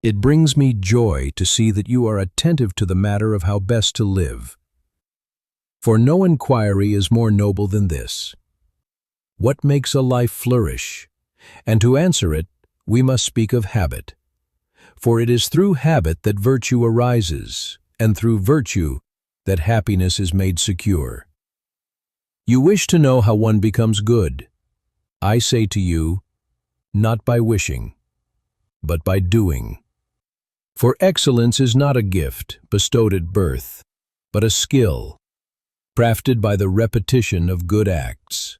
It brings me joy to see that you are attentive to the matter of how best to live. For no inquiry is more noble than this. What makes a life flourish? And to answer it, we must speak of habit. For it is through habit that virtue arises, and through virtue that happiness is made secure. You wish to know how one becomes good. I say to you, not by wishing, but by doing. For excellence is not a gift bestowed at birth, but a skill, crafted by the repetition of good acts.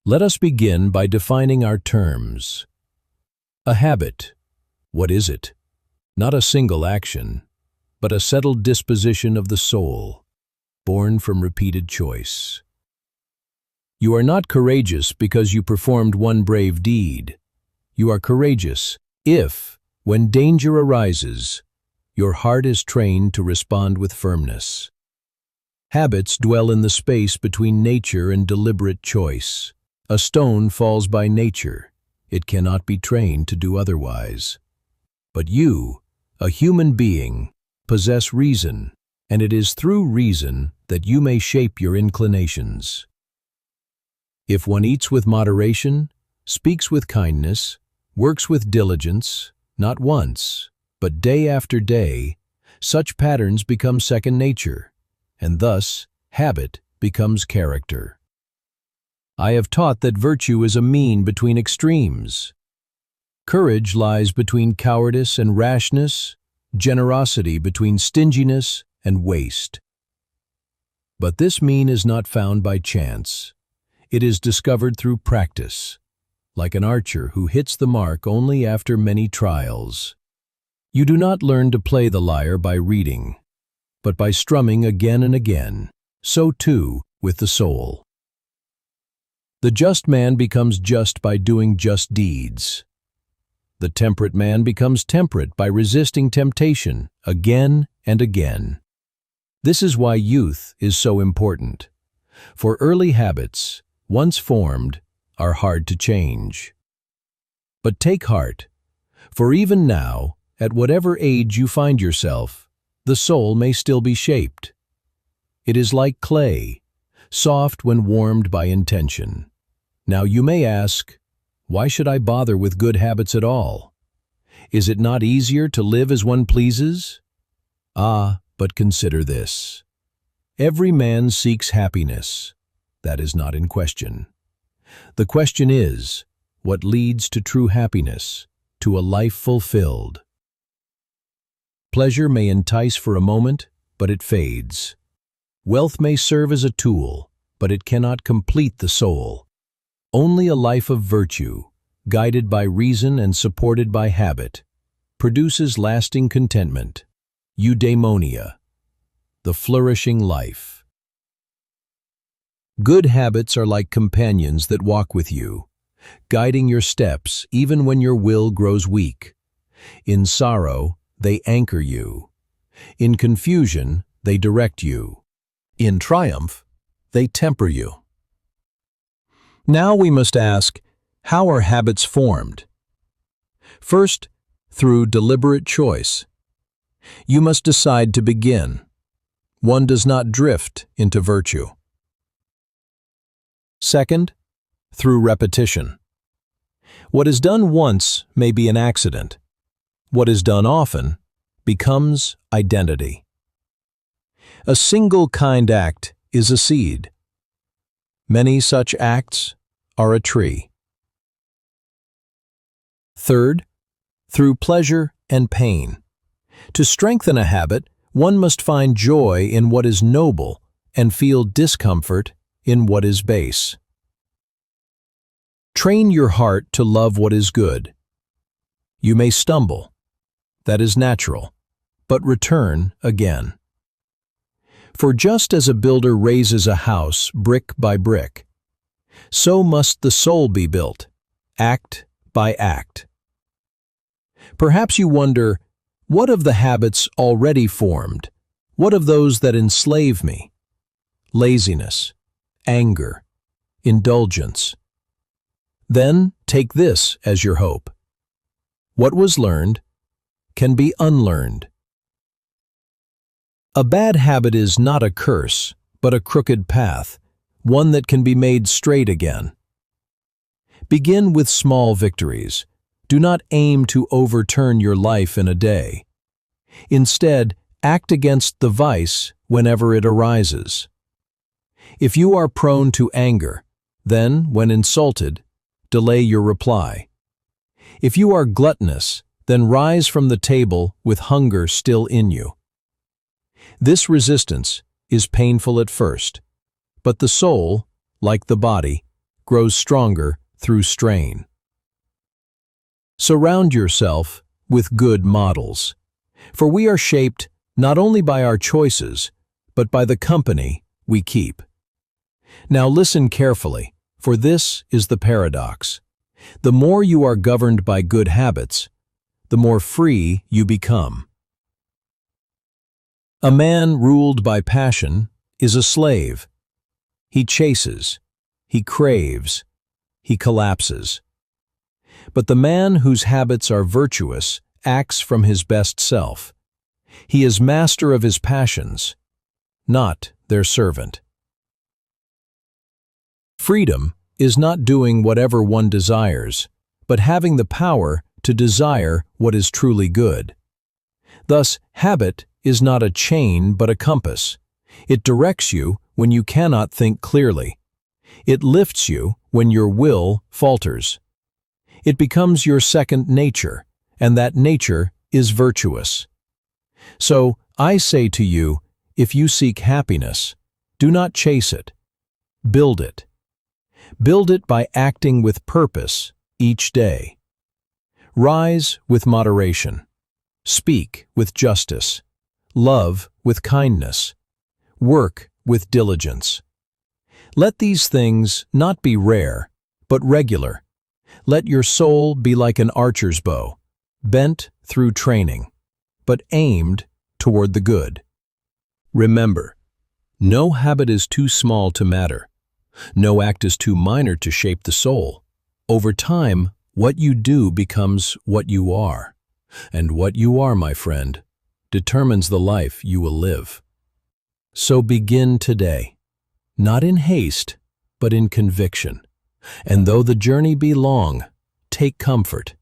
Let us begin by defining our terms. A habit, what is it? Not a single action, but a settled disposition of the soul, born from repeated choice. You are not courageous because you performed one brave deed. You are courageous if, when danger arises, your heart is trained to respond with firmness. Habits dwell in the space between nature and deliberate choice. A stone falls by nature. It cannot be trained to do otherwise. But you, a human being, possess reason, and it is through reason that you may shape your inclinations. If one eats with moderation, speaks with kindness, works with diligence, not once, but day after day, such patterns become second nature, and thus habit becomes character. I have taught that virtue is a mean between extremes. Courage lies between cowardice and rashness, generosity between stinginess and waste. But this mean is not found by chance. It is discovered through practice, like an archer who hits the mark only after many trials. You do not learn to play the lyre by reading, but by strumming again and again, so too with the soul. The just man becomes just by doing just deeds. The temperate man becomes temperate by resisting temptation again and again. This is why youth is so important. For early habits, once formed, are hard to change. But take heart, for even now, at whatever age you find yourself, the soul may still be shaped. It is like clay, soft when warmed by intention. Now you may ask, why should I bother with good habits at all? Is it not easier to live as one pleases? Ah, but consider this. Every man seeks happiness. That is not in question. The question is, what leads to true happiness, to a life fulfilled? Pleasure may entice for a moment, but it fades. Wealth may serve as a tool, but it cannot complete the soul. Only a life of virtue, guided by reason and supported by habit, produces lasting contentment, eudaimonia, the flourishing life. Good habits are like companions that walk with you, guiding your steps even when your will grows weak. In sorrow, they anchor you. In confusion, they direct you. In triumph, they temper you. Now we must ask, how are habits formed? First, through deliberate choice. You must decide to begin. One does not drift into virtue. Second, through repetition. What is done once may be an accident. What is done often becomes identity. A single kind act is a seed. Many such acts are a tree. Third, through pleasure and pain. To strengthen a habit, one must find joy in what is noble and feel discomfort in what is base. Train your heart to love what is good. You may stumble. That is natural, but return again. For just as a builder raises a house brick by brick, so must the soul be built, act by act. Perhaps you wonder, what of the habits already formed? What of those that enslave me? Laziness, anger, indulgence. Then take this as your hope. What was learned, can be unlearned. A bad habit is not a curse, but a crooked path, one that can be made straight again. Begin with small victories. Do not aim to overturn your life in a day. Instead, act against the vice whenever it arises. If you are prone to anger, then, when insulted, delay your reply. If you are gluttonous, then rise from the table with hunger still in you. This resistance is painful at first, but the soul, like the body, grows stronger through strain. Surround yourself with good models, for we are shaped not only by our choices, but by the company we keep. Now listen carefully, for this is the paradox. The more you are governed by good habits, the more free you become. A man ruled by passion is a slave. He chases, he craves, he collapses. But the man whose habits are virtuous acts from his best self. He is master of his passions, not their servant. Freedom is not doing whatever one desires, but having the power to desire what is truly good. Thus, habit is not a chain but a compass. It directs you when you cannot think clearly. It lifts you when your will falters. It becomes your second nature, and that nature is virtuous. So, I say to you, if you seek happiness, do not chase it. Build it. Build it by acting with purpose each day. Rise with moderation. Speak with justice. Love with kindness. Work with diligence. Let these things not be rare, but regular. Let your soul be like an archer's bow, bent through training, but aimed toward the good. Remember, no habit is too small to matter. No act is too minor to shape the soul. Over time, what you do becomes what you are. And what you are, my friend, determines the life you will live. So begin today, not in haste, but in conviction. And though the journey be long, take comfort.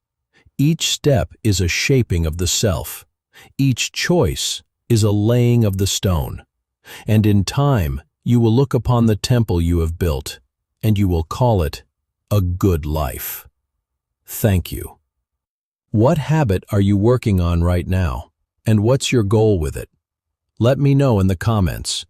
Each step is a shaping of the self. Each choice is a laying of the stone. And in time, you will look upon the temple you have built, and you will call it a good life. Thank you. What habit are you working on right now, and what's your goal with it? Let me know in the comments.